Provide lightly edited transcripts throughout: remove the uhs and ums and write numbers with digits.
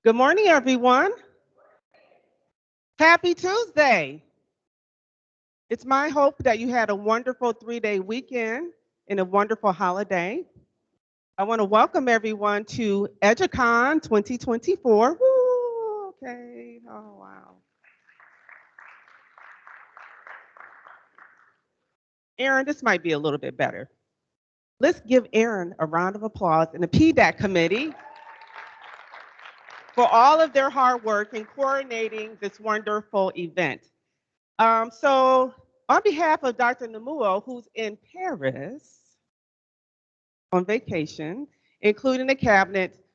Good morning, everyone. Happy Tuesday. It's my hope that you had a wonderful 3-day weekend and a wonderful holiday. I want to welcome everyone to EduCon 2024. Woo, okay, oh wow. Aaron, this might be a little bit better. Let's give Aaron a round of applause and the PDAC committee for all of their hard work in coordinating this wonderful event. So on behalf of Dr. Namuo, who's in Paris on vacation, including the cabinet,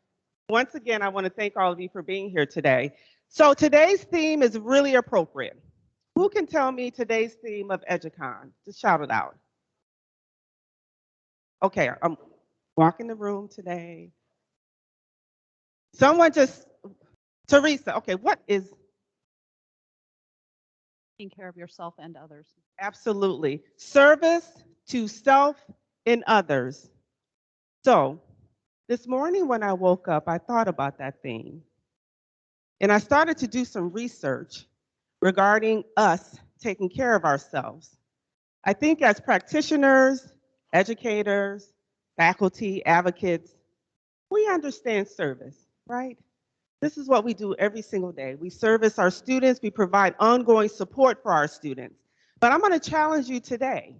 once again, I want to thank all of you for being here today. So today's theme is really appropriate. Who can tell me today's theme of EduCon? Just shout it out. Okay, I'm walking the room today. Someone just, Teresa, okay, what is? Taking care of yourself and others. Absolutely. Service to self and others. So this morning when I woke up, I thought about that theme. And I started to do some research regarding us taking care of ourselves. I think as practitioners, educators, faculty, advocates, we understand service, right? This is what we do every single day. We service our students, we provide ongoing support for our students. But I'm going to challenge you today.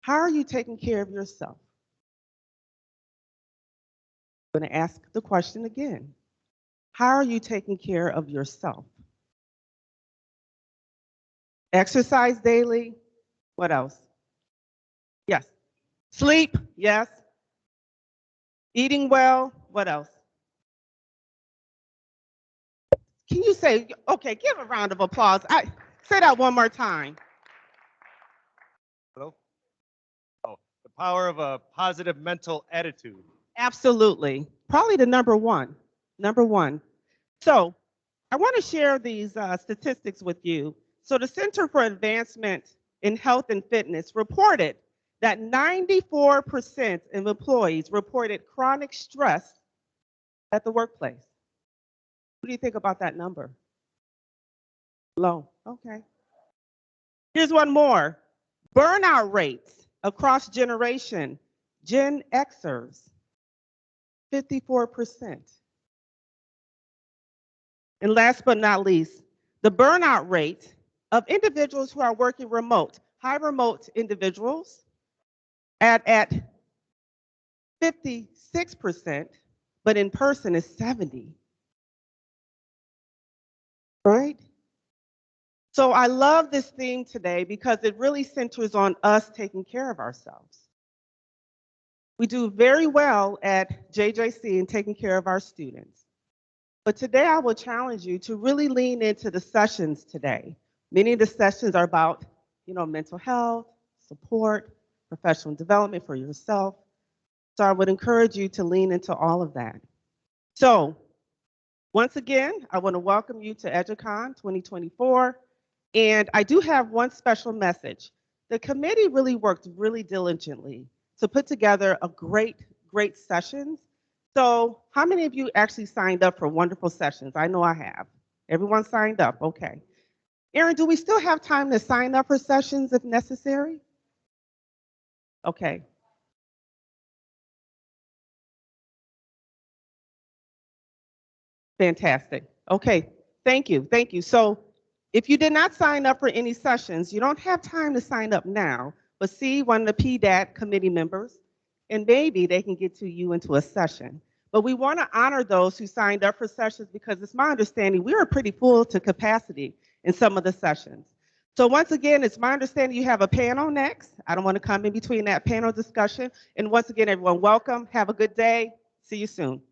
How are you taking care of yourself? I'm going to ask the question again. How are you taking care of yourself? Exercise daily? What else? Yes. Sleep? Yes. Eating well? What else? Can you say, okay, give a round of applause. Say that one more time. Hello? Oh, the power of a positive mental attitude. Absolutely. Probably the number one. Number one. So I want to share these statistics with you. So the Center for Advancement in Health and Fitness reported that 94% of employees reported chronic stress at the workplace. What do you think about that number? Low. Okay. Here's one more. Burnout rates across generation, Gen Xers, 54%. And last but not least, the burnout rate of individuals who are working remote, high remote individuals at 56%, but in person is 70. Right? So I love this theme today because it really centers on us taking care of ourselves. We do very well at JJC in taking care of our students. But today I will challenge you to really lean into the sessions today. Many of the sessions are about, mental health, support, professional development for yourself. So I would encourage you to lean into all of that. So once again, I want to welcome you to EduCon 2024. And I do have one special message. The committee really worked really diligently to put together a great sessions. So how many of you actually signed up for wonderful sessions? I know I have. Everyone signed up, okay. Erin, do we still have time to sign up for sessions if necessary? Okay. Fantastic. Okay, thank you. So if you did not sign up for any sessions, you don't have time to sign up now, but see one of the PDAC committee members, and maybe they can get you into a session. But we want to honor those who signed up for sessions because it's my understanding we are pretty full to capacity in some of the sessions. So once again, it's my understanding you have a panel next. I don't want to come in between that panel discussion. And once again, everyone, welcome. Have a good day. See you soon.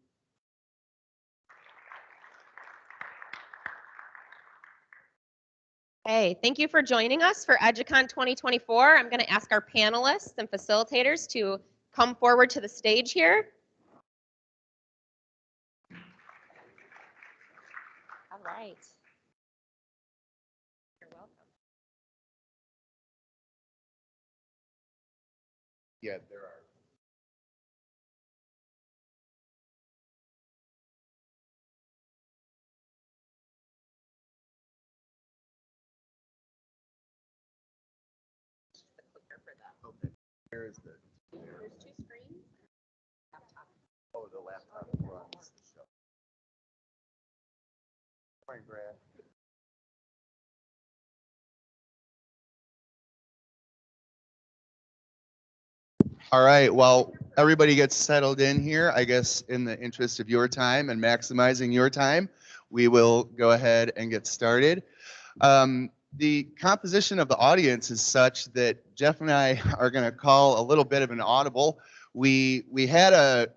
Hey, thank you for joining us for EduCon 2024. I'm going to ask our panelists and facilitators to come forward to the stage here. All right. You're welcome. Yeah, there are. Okay. Where is the? There's two screens. Laptop. Oh, the laptop runs the show. Morning, Brad. All right, well, everybody gets settled in here. I guess in the interest of your time and maximizing your time, we will go ahead and get started. The composition of the audience is such that Jeff and I are going to call a little bit of an audible. We had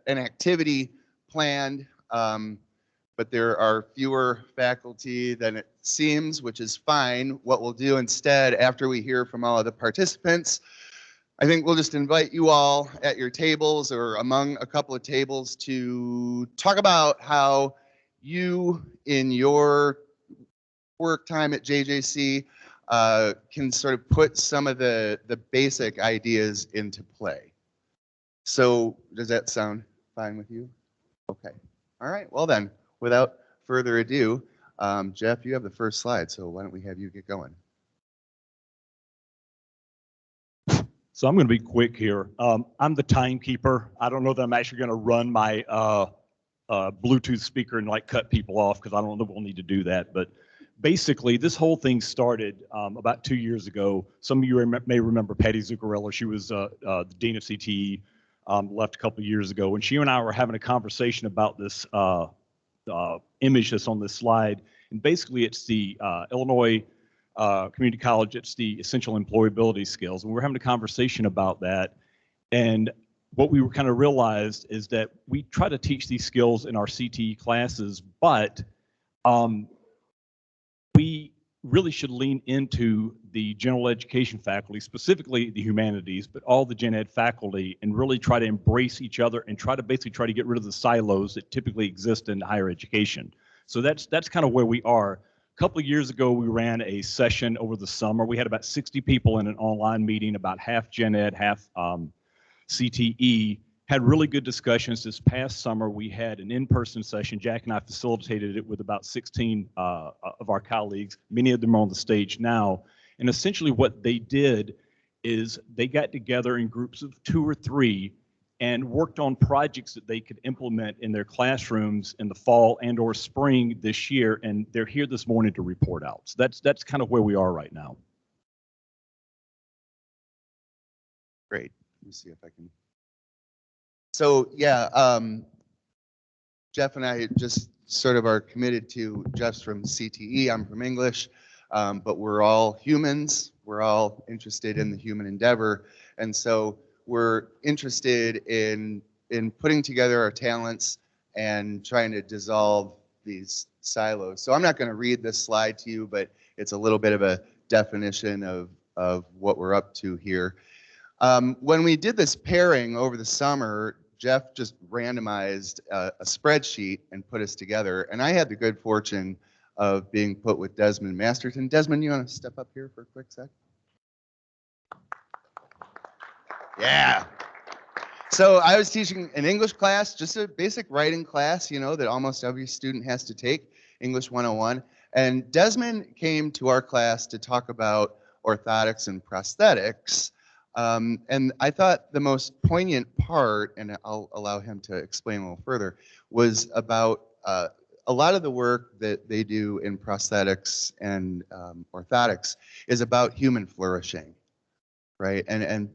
an activity planned, but there are fewer faculty than it seems, which is fine. What we'll do instead, after we hear from all of the participants, I think we'll just invite you all at your tables or among a couple of tables to talk about how you, in your work time at JJC, can sort of put some of the basic ideas into play. So does that sound fine with you? Okay. All right. Well then, without further ado, Jeff, you have the first slide, so why don't we have you get going? So I'm going to be quick here. I'm the timekeeper. I don't know that I'm actually going to run my Bluetooth speaker and like cut people off because I don't know that we'll need to do that. But basically, this whole thing started about 2 years ago. Some of you may remember Patty Zuccarello. She was the dean of CTE, left a couple of years ago. And she and I were having a conversation about this image that's on this slide. And basically, it's the Illinois Community College. It's the essential employability skills. And we're having a conversation about that. And what we were kind of realized is that we try to teach these skills in our CTE classes, but we really should lean into the general education faculty, specifically the humanities, but all the gen ed faculty, and really try to embrace each other and try to get rid of the silos that typically exist in higher education. So that's kind of where we are. A couple of years ago, we ran a session over the summer. We had about 60 people in an online meeting, about half gen ed, half CTE. Had really good discussions. This past summer, we had an in-person session. Jack and I facilitated it with about 16 of our colleagues. Many of them are on the stage now. And essentially what they did is they got together in groups of 2 or 3 and worked on projects that they could implement in their classrooms in the fall and or spring this year. And they're here this morning to report out. So that's kind of where we are right now. Great. Let me see if I can. So yeah, Jeff and I just sort of are committed to, Jeff's from CTE, I'm from English, but we're all humans. We're all interested in the human endeavor. And so we're interested in putting together our talents and trying to dissolve these silos. So I'm not going to read this slide to you, but it's a little bit of a definition of what we're up to here. When we did this pairing over the summer, Jeff just randomized a spreadsheet and put us together. And I had the good fortune of being put with Desmond Masterton. Desmond, you want to step up here for a quick sec? Yeah. So I was teaching an English class, just a basic writing class, you know, that almost every student has to take, English 101. And Desmond came to our class to talk about orthotics and prosthetics. And I thought the most poignant part, and I'll allow him to explain a little further, was about a lot of the work that they do in prosthetics and orthotics is about human flourishing, right? And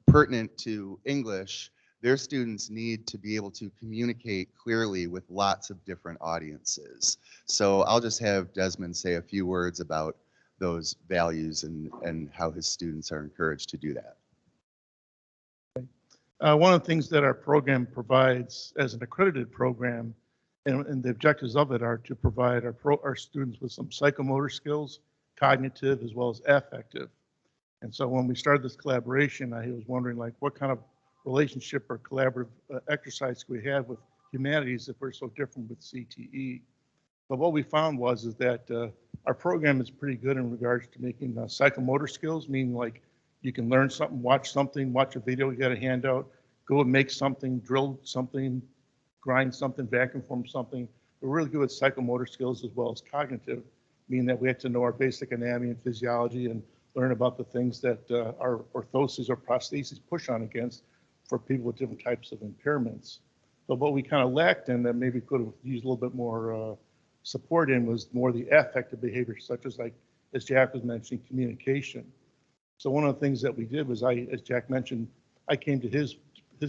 pertinent to English, their students need to be able to communicate clearly with lots of different audiences. So I'll just have Desmond say a few words about those values and how his students are encouraged to do that. One of the things that our program provides as an accredited program, and the objectives of it are to provide our students with some psychomotor skills, cognitive as well as affective. And so when we started this collaboration, I was wondering like what kind of relationship or collaborative exercise we have with humanities if we're so different with CTE. But what we found is that our program is pretty good in regards to making psychomotor skills, meaning like you can learn something, watch a video, you got a handout, go and make something, drill something, grind something, vacuum form something. We're really good with psychomotor skills as well as cognitive, meaning that we have to know our basic anatomy and physiology and learn about the things that our orthoses or prostheses push on against for people with different types of impairments. But what we kind of lacked in that maybe could have used a little bit more support in was more the affective behaviors, such as like, as Jack was mentioning, communication. So one of the things that we did was as Jack mentioned, I came to his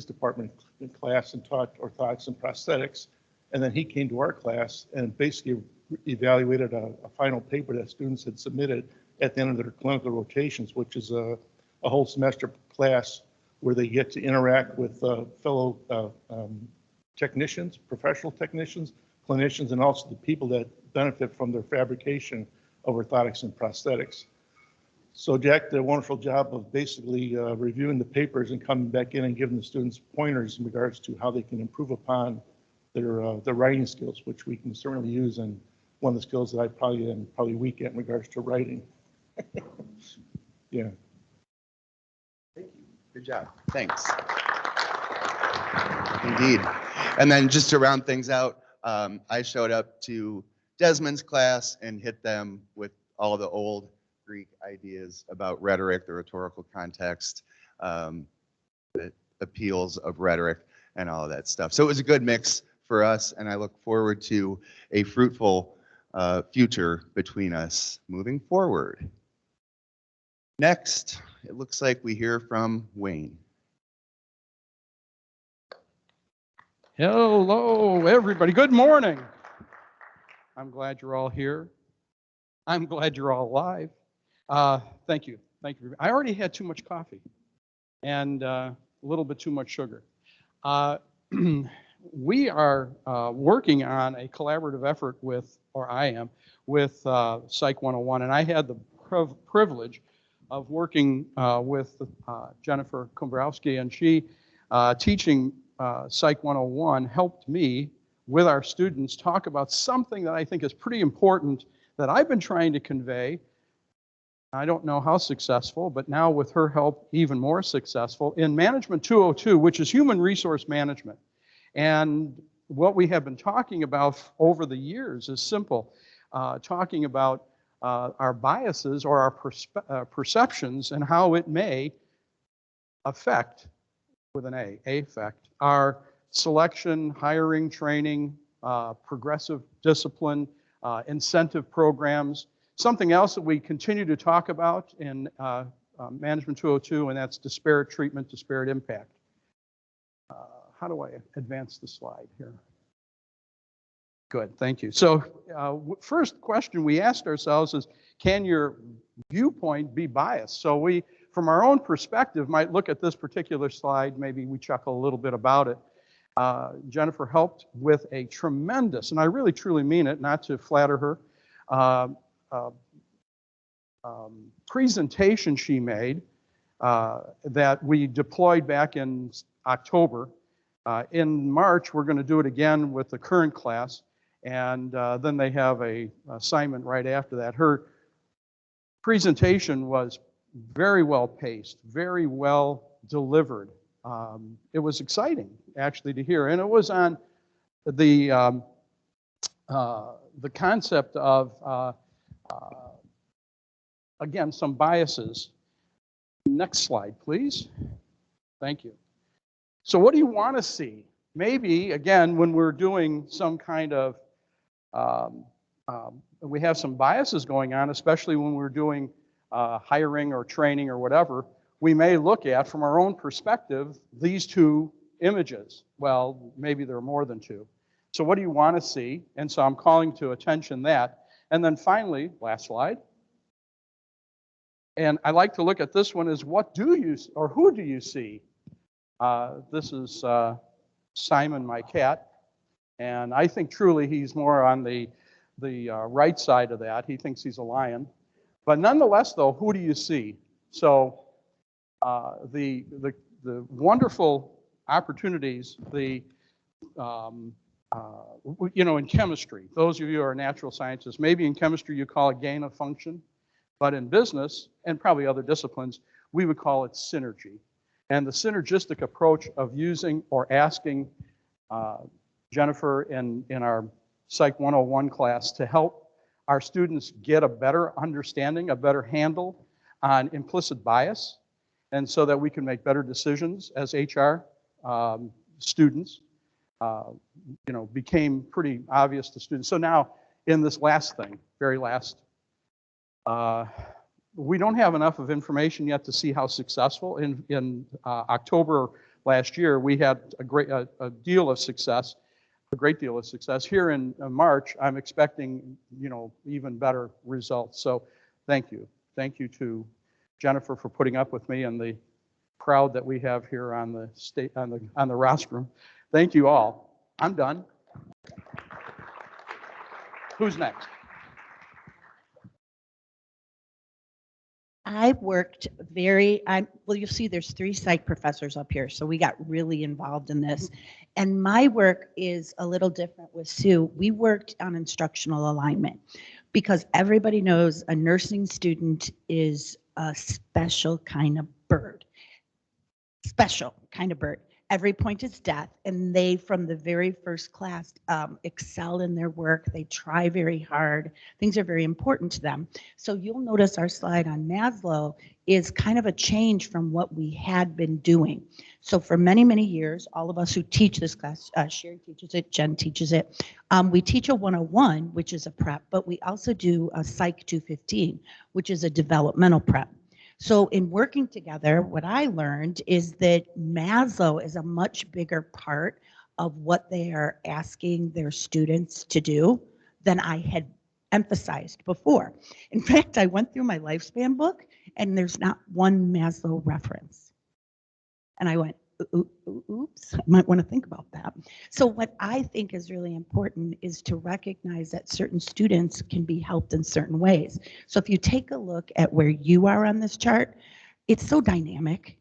department in class and taught orthotics and prosthetics. And then he came to our class and basically evaluated a final paper that students had submitted at the end of their clinical rotations, which is a whole semester class where they get to interact with fellow technicians, professional technicians, clinicians, and also the people that benefit from their fabrication of orthotics and prosthetics. So Jack did a wonderful job of basically reviewing the papers and coming back in and giving the students pointers in regards to how they can improve upon their writing skills, which we can certainly use. And one of the skills that I probably am weak at in regards to writing. Yeah. Thank you. Good job. Thanks. Indeed. And then just to round things out, I showed up to Desmond's class and hit them with all the old Greek ideas about rhetoric, the rhetorical context, the appeals of rhetoric, and all of that stuff. So it was a good mix for us, and I look forward to a fruitful future between us moving forward. Next, it looks like we hear from Wayne. Hello, everybody. Good morning. I'm glad you're all here. I'm glad you're all alive. Thank you. Thank you. I already had too much coffee and a little bit too much sugar. We are working on a collaborative effort with, or I am, with Psych 101, and I had the privilege of working with Jennifer Kombrowski, and she teaching Psych 101 helped me with our students talk about something that I think is pretty important that I've been trying to convey. I don't know how successful, but now with her help, even more successful in Management 202, which is human resource management. And what we have been talking about over the years is simple, talking about our biases or our perceptions and how it may affect, with an A, affect, our selection, hiring, training, progressive discipline, incentive programs. Something else that we continue to talk about in Management 202, and that's disparate treatment, disparate impact. How do I advance the slide here? Good, thank you. So first question we asked ourselves is, can your viewpoint be biased? So we, from our own perspective, might look at this particular slide, maybe we chuckle a little bit about it. Jennifer helped with a tremendous, and I really truly mean it, not to flatter her, presentation she made that we deployed back in October. In March, we're going to do it again with the current class, and then they have a assignment right after that. Her presentation was very well paced, very well delivered. It was exciting, actually, to hear, and it was on the concept of again, some biases. Next slide, please. Thank you. So what do you want to see? Maybe, again, when we're doing some kind of, we have some biases going on, especially when we're doing hiring or training or whatever, we may look at, from our own perspective, these two images. Well, maybe there are more than two. So what do you want to see? And so I'm calling to attention that. And then finally, last slide. And I like to look at this one as, what do you, or who do you see? This is Simon, my cat, and I think truly he's more on the right side of that. He thinks he's a lion, but nonetheless, though, who do you see? So the wonderful opportunities, you know, in chemistry. Those of you who are natural scientists, maybe in chemistry you call it gain of function, but in business and probably other disciplines, we would call it synergy. And the synergistic approach of using or asking Jennifer in our Psych 101 class to help our students get a better understanding, a better handle on implicit bias, and so that we can make better decisions as HR students, became pretty obvious to students. So now, in this last thing, very last, we don't have enough of information yet to see how successful. In October last year, we had a great deal of success. A great deal of success. Here in March, I'm expecting, even better results. So thank you. Thank you to Jennifer for putting up with me and the crowd that we have here on the rostrum. Thank you all. I'm done. Who's next? I've worked well, you'll see there's 3 psych professors up here, so we got really involved in this. And my work is a little different with Sue. We worked on instructional alignment because everybody knows a nursing student is a special kind of bird. Special kind of bird. Every point is death, and they, from the very first class, excel in their work. They try very hard. Things are very important to them. So you'll notice our slide on Maslow is kind of a change from what we had been doing. So for many, many years, all of us who teach this class, Sherry teaches it, Jen teaches it, we teach a 101, which is a prep, but we also do a Psych 215, which is a developmental prep. So in working together, what I learned is that Maslow is a much bigger part of what they are asking their students to do than I had emphasized before. In fact, I went through my lifespan book and there's not one Maslow reference. And I went, oops, I might want to think about that. So what I think is really important is to recognize that certain students can be helped in certain ways. So if you take a look at where you are on this chart, it's so dynamic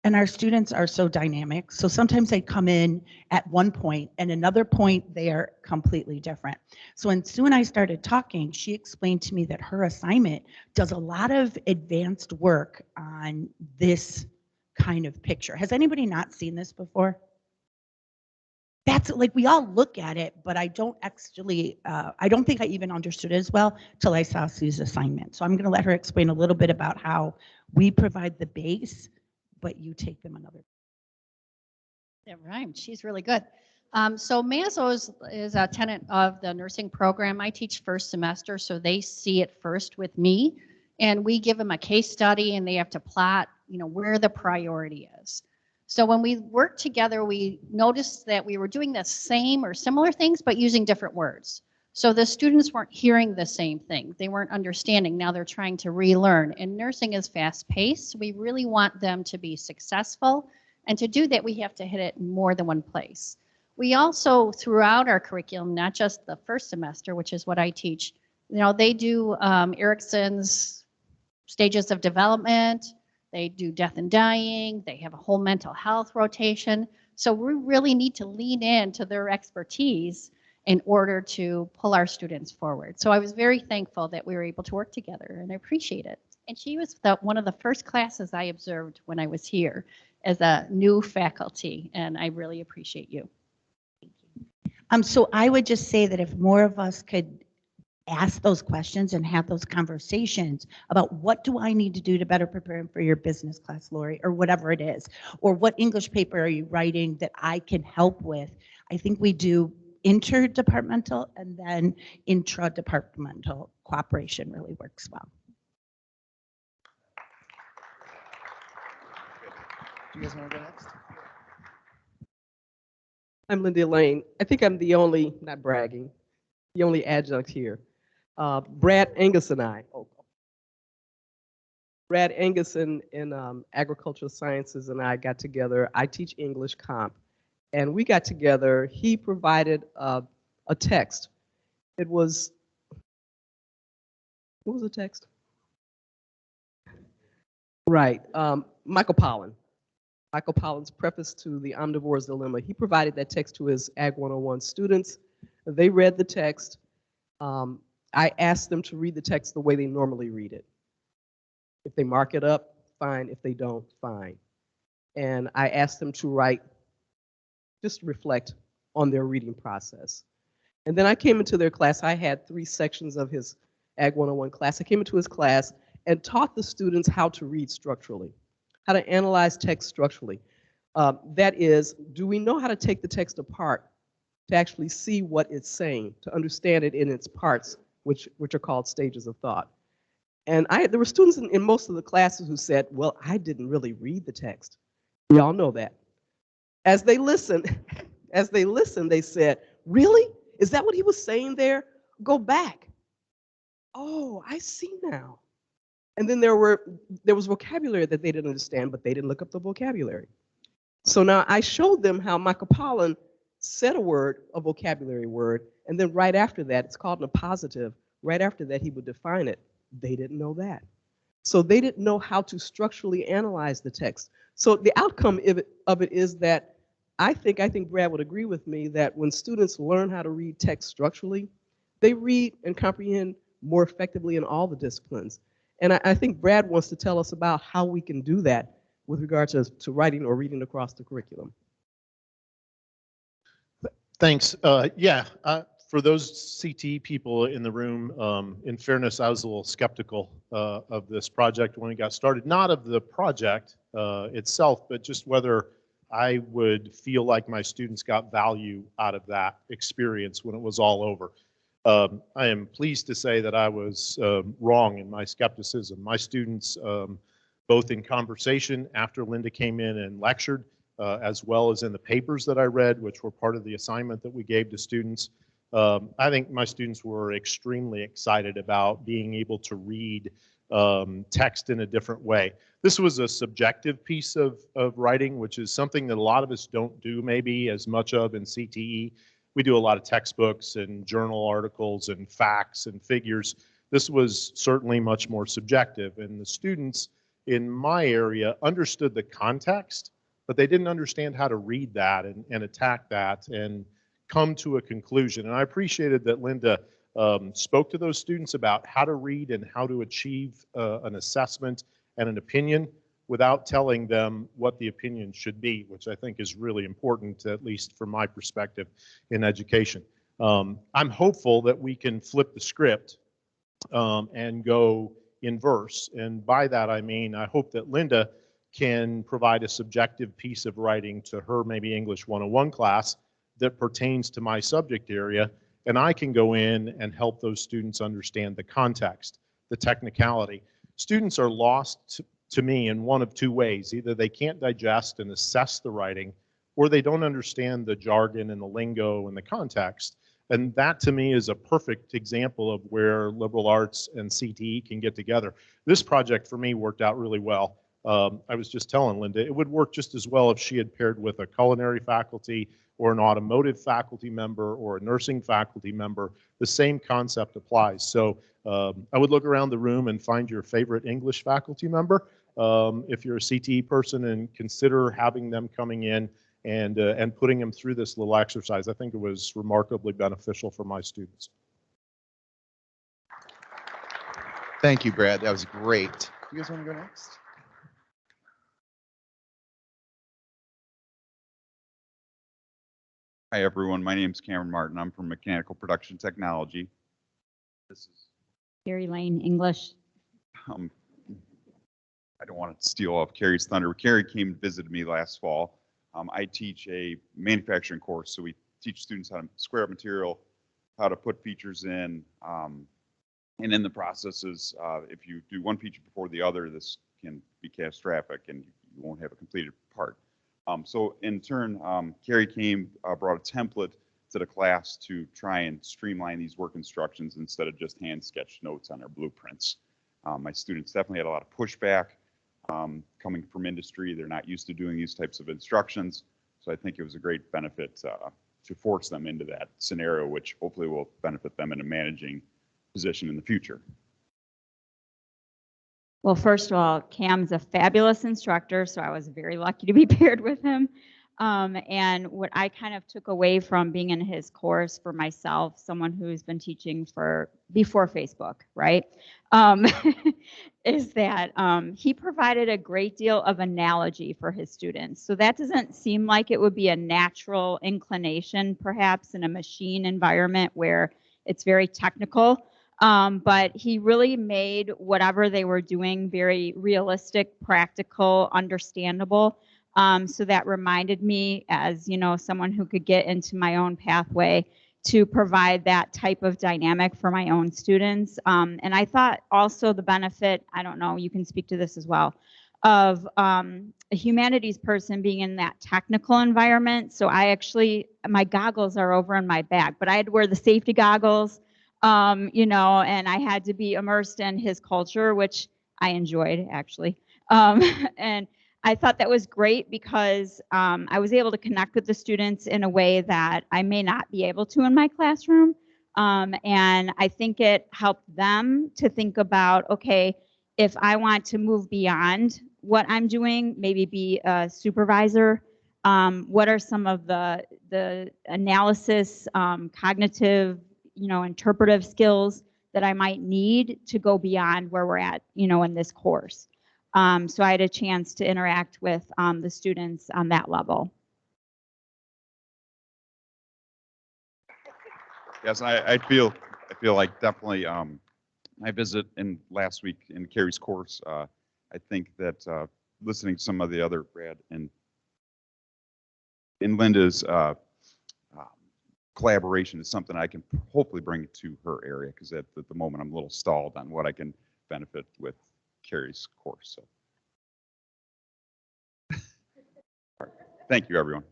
and our students are so dynamic. So sometimes they come in at one point and another point they are completely different. So when Sue and I started talking, she explained to me that her assignment does a lot of advanced work on this kind of picture. Has anybody not seen this before? That's like, we all look at it, but I don't actually, I don't think I even understood it as well till I saw Sue's assignment. So I'm going to let her explain a little bit about how we provide the base, but you take them another. That rhymed. She's really good. So Maslow is a tenet of the nursing program. I teach first semester, so they see it first with me. And we give them a case study and they have to plot, where the priority is. So when we worked together, we noticed that we were doing the same or similar things, but using different words. So the students weren't hearing the same thing. They weren't understanding. Now they're trying to relearn. And nursing is fast-paced. We really want them to be successful. And to do that, we have to hit it in more than one place. We also, throughout our curriculum, not just the first semester, which is what I teach, they do Erickson's stages of development, they do death and dying, they have a whole mental health rotation. So we really need to lean into their expertise in order to pull our students forward. So I was very thankful that we were able to work together, and I appreciate it. And she was one of the first classes I observed when I was here as a new faculty, and I really appreciate you. So I would just say that if more of us could ask those questions and have those conversations about what do I need to do to better prepare for your business class, Lori, or whatever it is, or what English paper are you writing that I can help with. I think we do interdepartmental and then intra-departmental cooperation really works well. Do you guys want to go next? I'm Linda Lane. I think I'm the only, not bragging, the only adjunct here. Brad Angus and I. Brad Angus in agricultural sciences and I got together. I teach English comp. And we got together. He provided a text. It was, what was the text? Right, Michael Pollan. Michael Pollan's preface to The Omnivore's Dilemma. He provided that text to his Ag 101 students. They read the text. I asked them to read the text the way they normally read it. If they mark it up, fine. If they don't, fine. And I asked them to write, just reflect on their reading process. And then I came into their class. I had 3 sections of his Ag 101 class. I came into his class, and taught the students how to read structurally, how to analyze text structurally. That is, do we know how to take the text apart to actually see what it's saying, to understand it in its parts, which are called stages of thought? And there were students in most of the classes who said, well, I didn't really read the text. We all know that. As they listened, they said, really? Is that what he was saying there? Go back. Oh, I see now. And then there was vocabulary that they didn't understand, but they didn't look up the vocabulary. So now I showed them how Michael Pollan said a vocabulary word, and then right after that, it's called an appositive, right after that he would define it. They didn't know that. So they didn't know how to structurally analyze the text. So the outcome of it is that I think Brad would agree with me that when students learn how to read text structurally, they read and comprehend more effectively in all the disciplines. And I think Brad wants to tell us about how we can do that with regard to writing or reading across the curriculum. Thanks. For those CTE people in the room, in fairness, I was a little skeptical of this project when it got started. Not of the project itself, but just whether I would feel like my students got value out of that experience when it was all over. I am pleased to say that I was wrong in my skepticism. My students, both in conversation after Linda came in and lectured, as well as in the papers that I read, which were part of the assignment that we gave to students, I think my students were extremely excited about being able to read text in a different way. This was a subjective piece of writing, which is something that a lot of us don't do maybe as much of in CTE. We do a lot of textbooks and journal articles and facts and figures. This was certainly much more subjective, and the students in my area understood the context, but they didn't understand how to read that and attack that and come to a conclusion. And I appreciated that Linda spoke to those students about how to read and how to achieve an assessment and an opinion without telling them what the opinion should be, which I think is really important, at least from my perspective in education. I'm hopeful that we can flip the script and go in verse. And by that, I mean, I hope that Linda can provide a subjective piece of writing to her maybe English 101 class that pertains to my subject area, and I can go in and help those students understand the context, the technicality. Students are lost to me in one of two ways. Either they can't digest and assess the writing, or they don't understand the jargon and the lingo and the context. And that to me is a perfect example of where liberal arts and CTE can get together. This project for me worked out really well. I was just telling Linda, it would work just as well if she had paired with a culinary faculty or an automotive faculty member or a nursing faculty member. The same concept applies. So I would look around the room and find your favorite English faculty member if you're a CTE person, and consider having them coming in and putting them through this little exercise. I think it was remarkably beneficial for my students. Thank you, Brad. That was great. You guys want to go next? Hi, everyone. My name is Cameron Martin. I'm from Mechanical Production Technology. This is Carrie Lane, English. I don't want to steal off Carrie's thunder. Carrie came and visited me last fall. I teach a manufacturing course, so we teach students how to square up material, how to put features in, and in the processes, if you do one feature before the other, this can be catastrophic and you won't have a completed part. So in turn, Carrie came, brought a template to the class to try and streamline these work instructions instead of just hand sketched notes on their blueprints. My students definitely had a lot of pushback coming from industry. They're not used to doing these types of instructions. So I think it was a great benefit to force them into that scenario, which hopefully will benefit them in a managing position in the future. Well, first of all, Cam's a fabulous instructor, so I was very lucky to be paired with him. And what I kind of took away from being in his course for myself, someone who's been teaching before Facebook, right, is that he provided a great deal of analogy for his students. So that doesn't seem like it would be a natural inclination, perhaps in a machine environment where it's very technical. But he really made whatever they were doing very realistic, practical, understandable. So that reminded me, as you know, someone who could get into my own pathway, to provide that type of dynamic for my own students. And I thought also the benefit, I don't know, you can speak to this as well, of a humanities person being in that technical environment. So I actually, my goggles are over in my bag, but I had to wear the safety goggles, you know, and I had to be immersed in his culture, which I enjoyed actually. And I thought that was great because I was able to connect with the students in a way that I may not be able to in my classroom. And I think it helped them to think about, okay, if I want to move beyond what I'm doing, maybe be a supervisor, what are some of the analysis, cognitive, you know, interpretive skills that I might need to go beyond where we're at, you know, in this course. So I had a chance to interact with the students on that level. Yes, I feel like definitely my visit in last week in Carrie's course. I think that listening to some of the other Brad and in Linda's collaboration is something I can hopefully bring to her area, because at the moment I'm a little stalled on what I can benefit with Carrie's course. So thank you, everyone.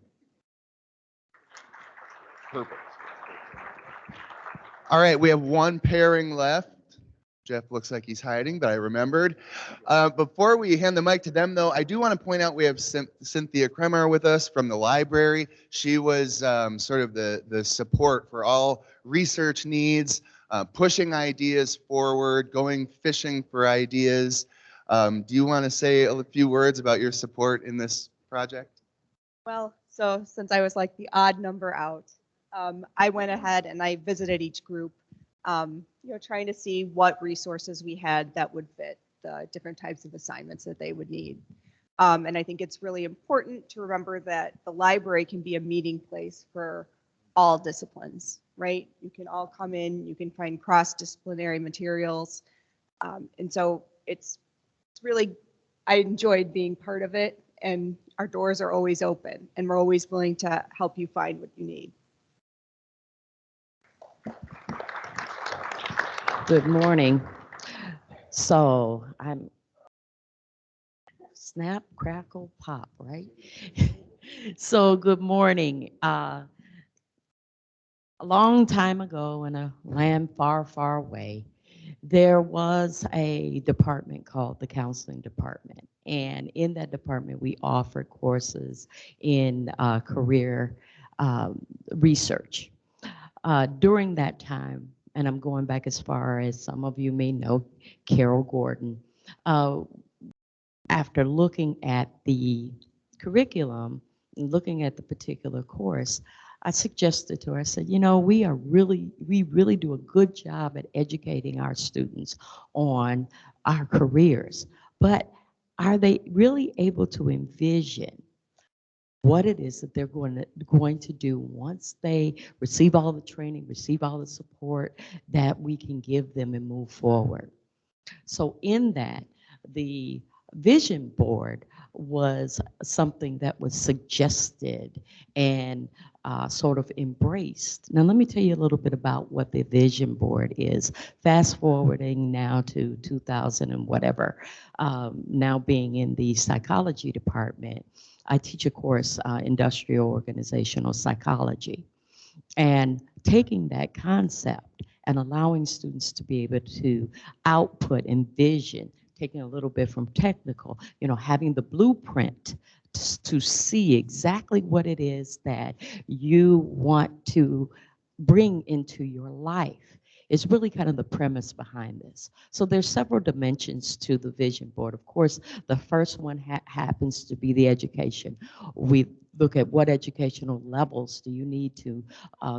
Perfect. All right, we have one pairing left. Jeff looks like he's hiding, but I remembered. Before we hand the mic to them, though, I do want to point out we have Cynthia Kremer with us from the library. She was sort of the support for all research needs, pushing ideas forward, going fishing for ideas. Do you want to say a few words about your support in this project? Well, so since I was like the odd number out, I went ahead and I visited each group, you know, trying to see what resources we had that would fit the different types of assignments that they would need. And I think it's really important to remember that the library can be a meeting place for all disciplines, right? You can all come in, you can find cross-disciplinary materials. And so it's really, I enjoyed being part of it, and our doors are always open and we're always willing to help you find what you need. Good morning. So I'm snap, crackle, pop, right? So good morning. A long time ago in a land far, far away, there was a department called the counseling department. And in that department, we offered courses in career research. During that time, and I'm going back as far as some of you may know, Carol Gordon. After looking at the curriculum and looking at the particular course, I suggested to her, I said, you know, we really do a good job at educating our students on our careers, but are they really able to envision what it is that they're going to do once they receive all the training, receive all the support that we can give them and move forward? So in that, the vision board was something that was suggested and sort of embraced. Now let me tell you a little bit about what the vision board is. Fast forwarding now to 2000 and whatever, now being in the psychology department, I teach a course, industrial organizational psychology, and taking that concept and allowing students to be able to output and vision, taking a little bit from technical, you know, having the blueprint to see exactly what it is that you want to bring into your life is really kind of the premise behind this. So there's several dimensions to the vision board. Of course, the first one happens to be the education. We look at what educational levels do you need to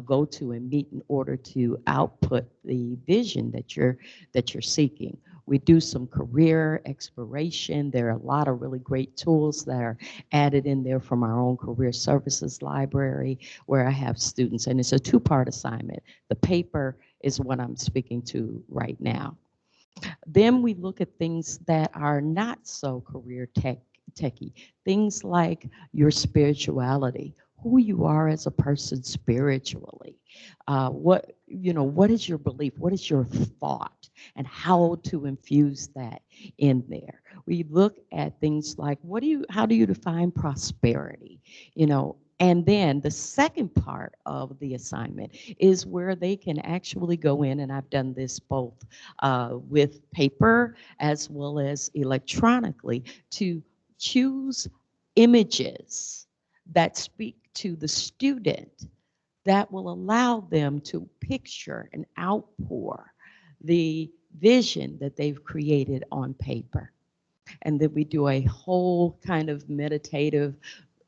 go to and meet in order to output the vision that you're seeking. We do some career exploration. There are a lot of really great tools that are added in there from our own career services library, where I have students, and it's a two-part assignment. The paper is what I'm speaking to right now. Then we look at things that are not so career techie, things like your spirituality, who you are as a person spiritually. What is your belief? What is your thought? And how to infuse that in there. We look at things like how do you define prosperity? And then the second part of the assignment is where they can actually go in, and I've done this both with paper as well as electronically, to choose images that speak to the student that will allow them to picture and outpour the vision that they've created on paper. And then we do a whole kind of meditative,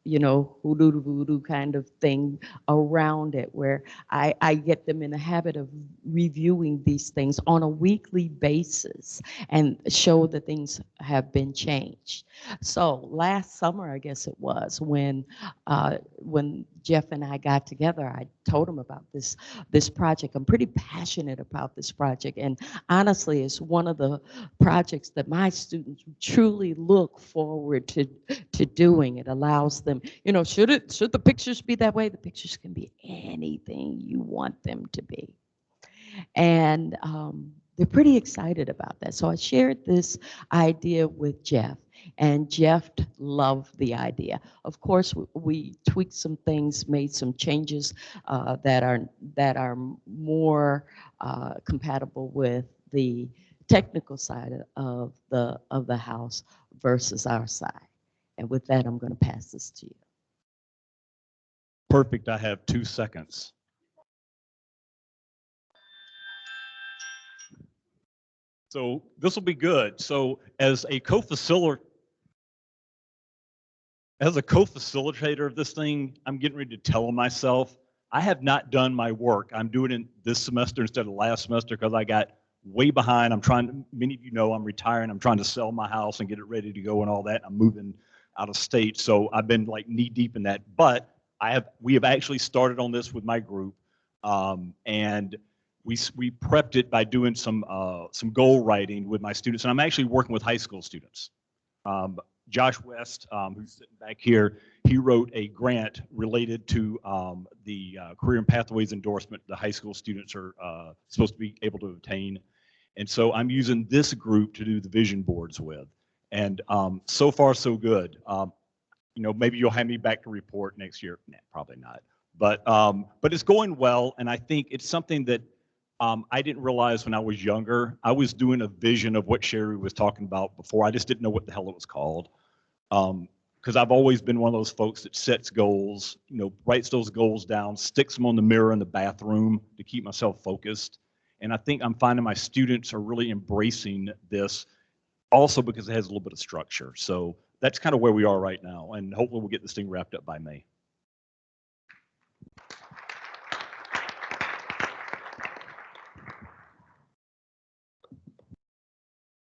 hoodoo voodoo kind of thing around it, where I get them in the habit of reviewing these things on a weekly basis and show that things have been changed. So last summer, I guess it was, when Jeff and I got together, I told him about this project. I'm pretty passionate about this project, and honestly, it's one of the projects that my students truly look forward to doing. It allows them, should the pictures be that way? The pictures can be anything you want them to be. And they're pretty excited about that. So I shared this idea with Jeff, and Jeff loved the idea. Of course, we tweaked some things, made some changes that are more compatible with the technical side of the house versus our side. And with that, I'm going to pass this to you. Perfect. I have 2 seconds. So this will be good. So as a co-facilitator of this thing, I'm getting ready to tell myself, I have not done my work. I'm doing it this semester instead of last semester because I got way behind. Many of you know I'm retiring. I'm trying to sell my house and get it ready to go and all that. I'm moving out of state. So I've been like knee deep in that. But we have actually started on this with my group. And we prepped it by doing some goal writing with my students. And I'm actually working with high school students. Josh West, who's sitting back here, he wrote a grant related to the Career and Pathways endorsement the high school students are supposed to be able to obtain. And so I'm using this group to do the vision boards with. And so far, so good. Maybe you'll have me back to report next year. Nah, probably not. But it's going well, and I think it's something that I didn't realize when I was younger. I was doing a vision of what Sherry was talking about before. I just didn't know what the hell it was called. Because I've always been one of those folks that sets goals, writes those goals down, sticks them on the mirror in the bathroom to keep myself focused. And I think I'm finding my students are really embracing this also because it has a little bit of structure. So that's kind of where we are right now. And hopefully we'll get this thing wrapped up by May.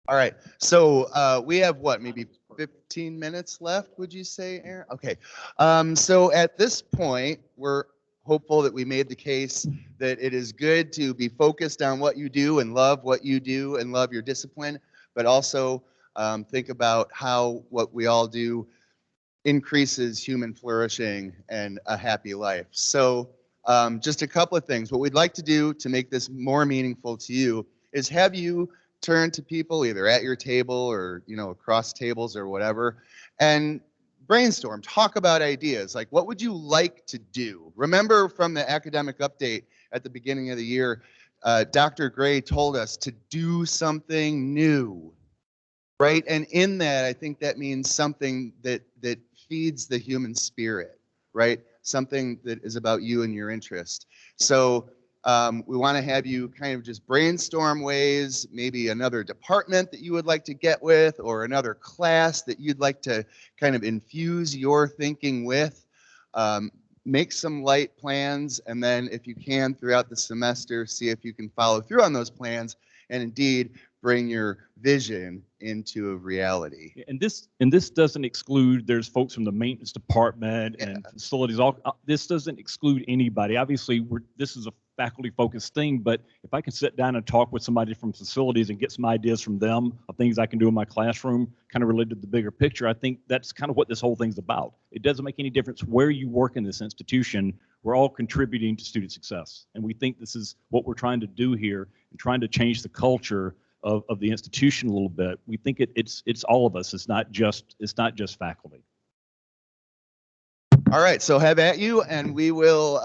All right, so we have maybe 15 minutes left, would you say, Aaron? Okay, so at this point, we're hopeful that we made the case that it is good to be focused on what you do and love what you do and love your discipline, but also think about how what we all do increases human flourishing and a happy life. So just a couple of things. What we'd like to do to make this more meaningful to you is have you turn to people either at your table or across tables or whatever and brainstorm, talk about ideas. Like, what would you like to do? Remember from the academic update at the beginning of the year, Dr. Gray told us to do something new, right? And in that, I think that means something that feeds the human spirit, right? Something that is about you and your interest. So we want to have you kind of just brainstorm ways, maybe another department that you would like to get with, or another class that you'd like to kind of infuse your thinking with. Make some light plans, and then if you can throughout the semester, see if you can follow through on those plans and indeed bring your vision into a reality. And this doesn't exclude, there's folks from the maintenance department and facilities. This doesn't exclude anybody. Obviously, this is a faculty focused thing, but if I can sit down and talk with somebody from facilities and get some ideas from them of things I can do in my classroom, kind of related to the bigger picture, I think that's kind of what this whole thing's about. It doesn't make any difference where you work in this institution. We're all contributing to student success. And we think this is what we're trying to do here and trying to change the culture of the institution a little bit. We think it's all of us. It's not just faculty. All right, so have at you, and we will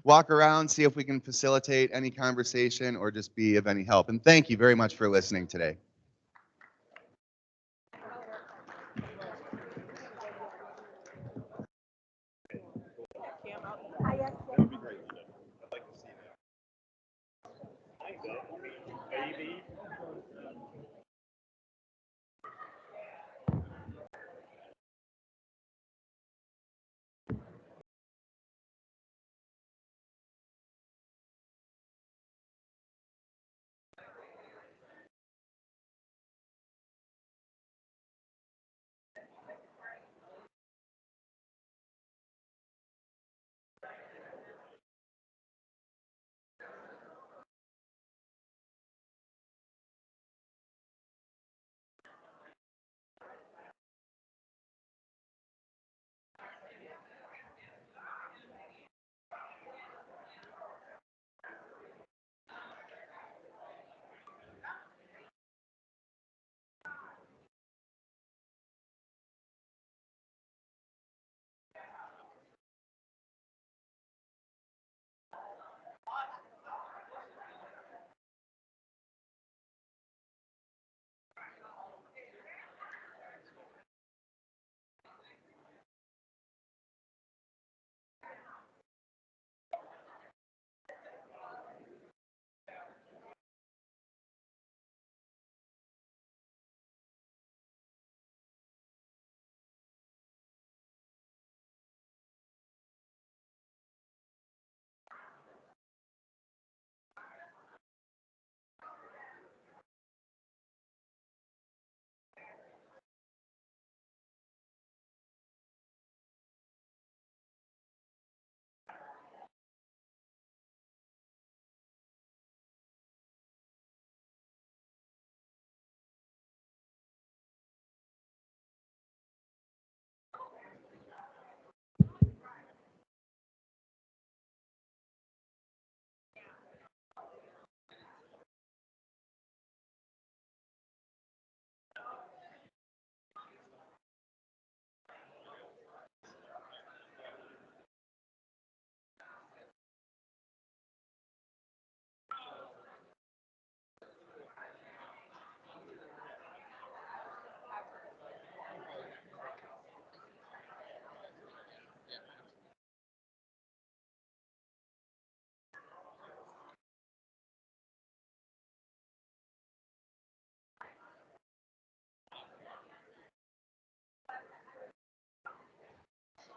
walk around, see if we can facilitate any conversation or just be of any help. And thank you very much for listening today.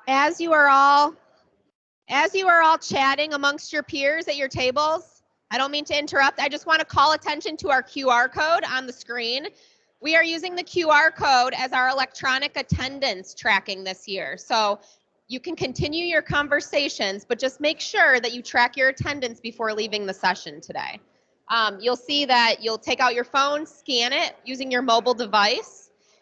As you are all chatting amongst your peers at your tables, I don't mean to interrupt. I just want to call attention to our QR code on the screen. We are using the QR code as our electronic attendance tracking this year. So you can continue your conversations, but just make sure that you track your attendance before leaving the session today. You'll see that you'll take out your phone, scan it using your mobile device,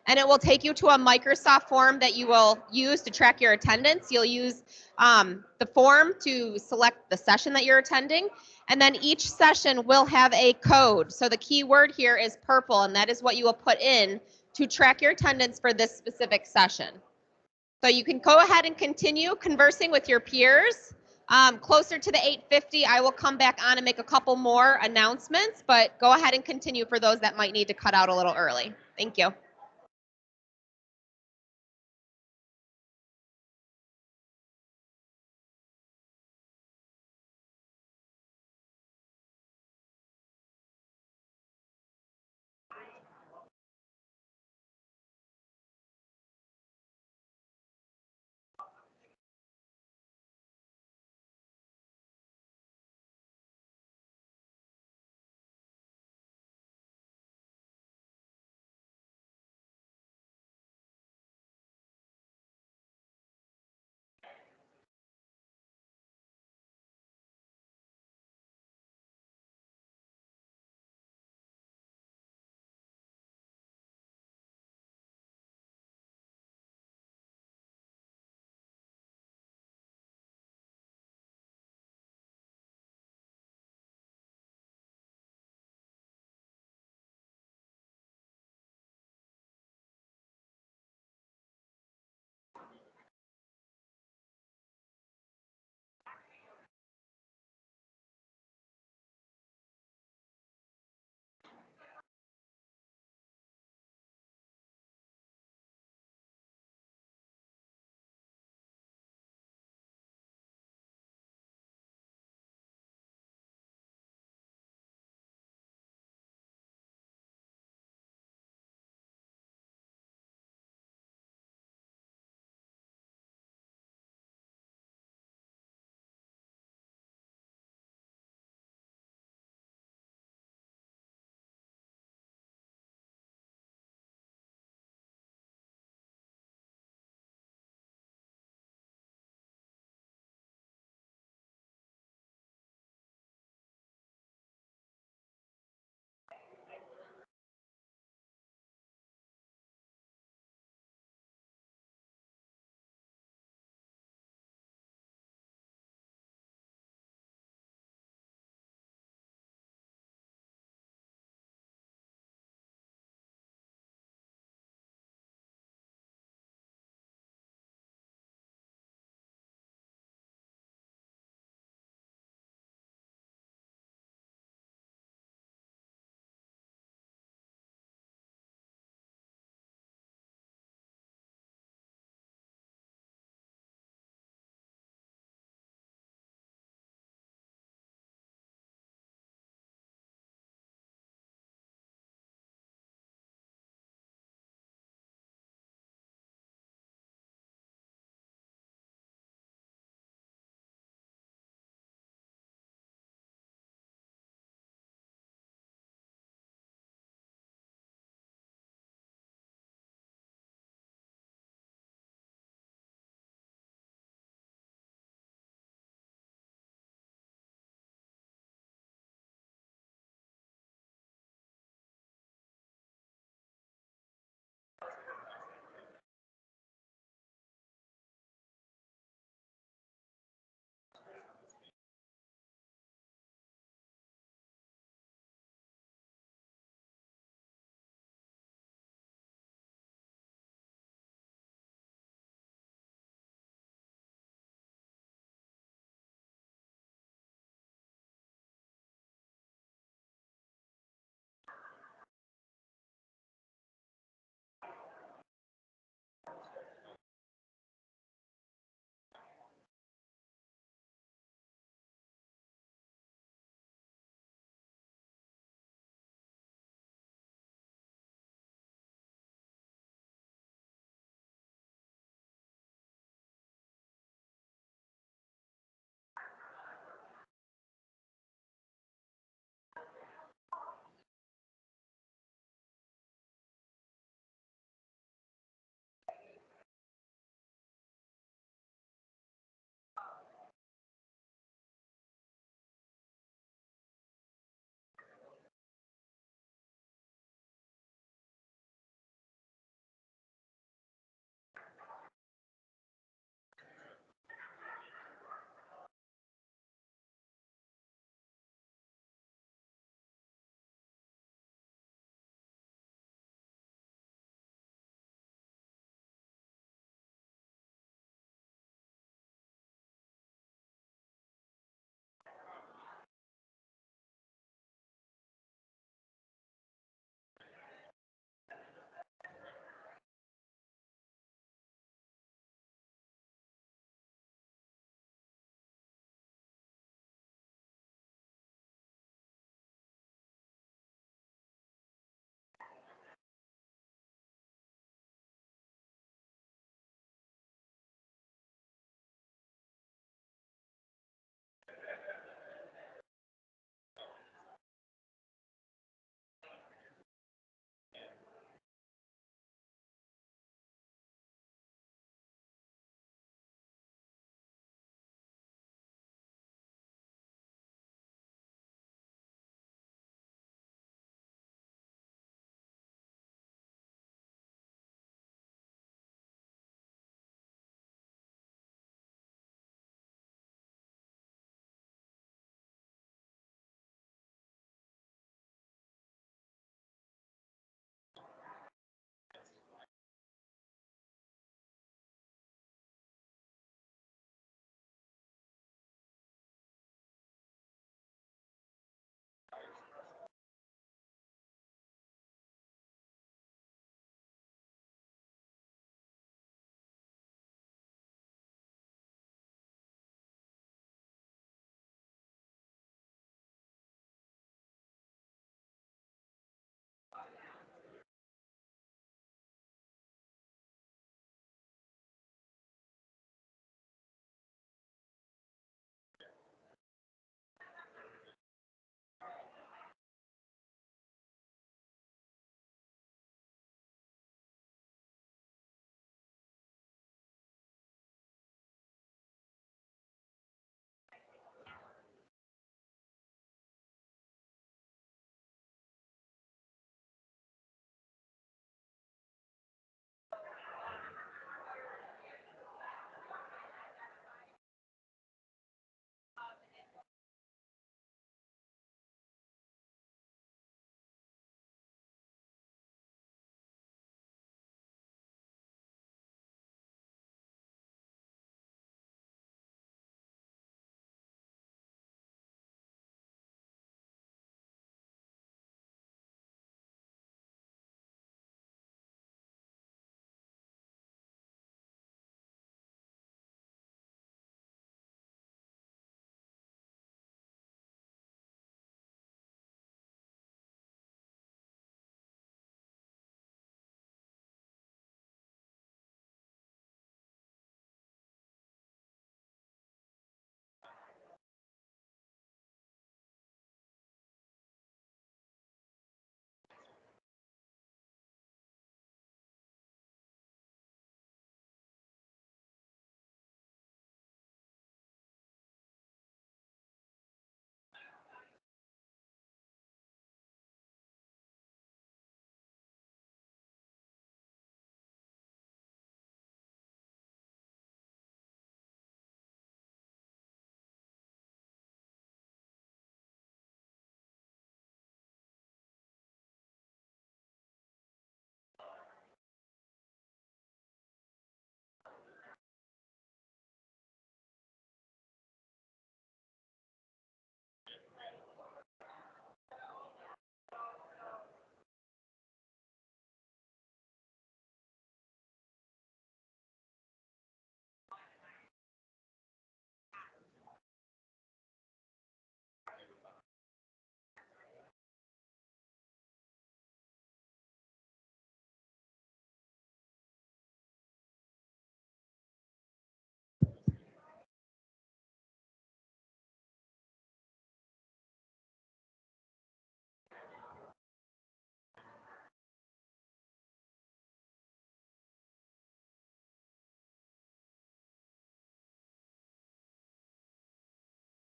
and it will take you to a Microsoft form that you will use to track your attendance. You'll use the form to select the session that you're attending, and then each session will have a code. So the key word here is purple, and that is what you will put in to track your attendance for this specific session. So you can go ahead and continue conversing with your peers. Closer to the 8:50, I will come back on and make a couple more announcements, but go ahead and continue for those that might need to cut out a little early. Thank you.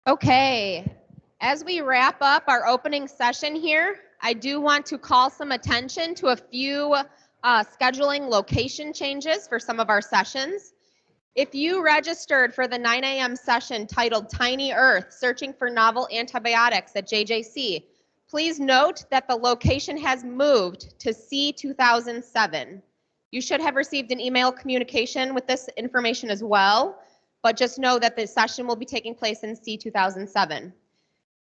Okay, as we wrap up our opening session here, I do want to call some attention to a few scheduling location changes for some of our sessions. If you registered for the 9 a.m. session titled Tiny Earth, Searching for Novel Antibiotics at JJC, please note that the location has moved to C2007. You should have received an email communication with this information as well, but just know that the session will be taking place in C2007.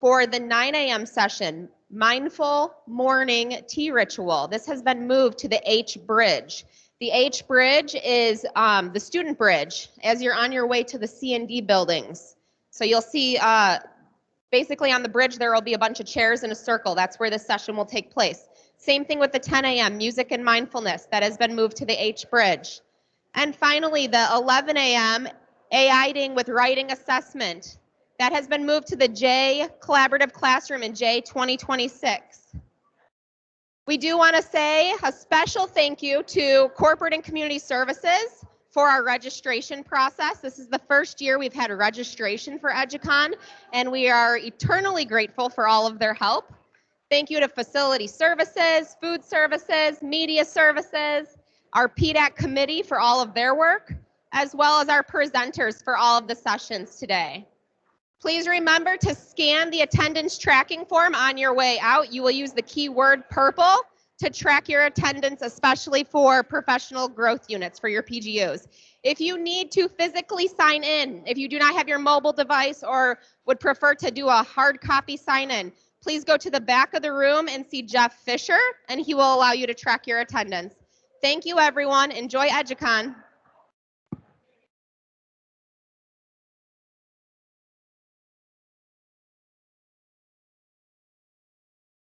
For the 9 a.m. session, Mindful Morning Tea Ritual, this has been moved to the H Bridge. The H Bridge is the student bridge as you're on your way to the C&D buildings. So you'll see basically on the bridge there will be a bunch of chairs in a circle. That's where this session will take place. Same thing with the 10 a.m. Music and Mindfulness. That has been moved to the H Bridge. And finally, the 11 a.m. AIing with Writing Assessment. That has been moved to the J Collaborative Classroom in J 2026. We do want to say a special thank you to Corporate and Community Services for our registration process. This is the first year we've had a registration for EduCon, and we are eternally grateful for all of their help. Thank you to Facility Services, Food Services, Media Services, our PDAC committee for all of their work, as well as our presenters for all of the sessions today. Please remember to scan the attendance tracking form on your way out. You will use the keyword purple to track your attendance, especially for professional growth units for your PGUs. If you need to physically sign in, if you do not have your mobile device or would prefer to do a hard copy sign in, please go to the back of the room and see Jeff Fisher, and he will allow you to track your attendance. Thank you, everyone. Enjoy EduCon.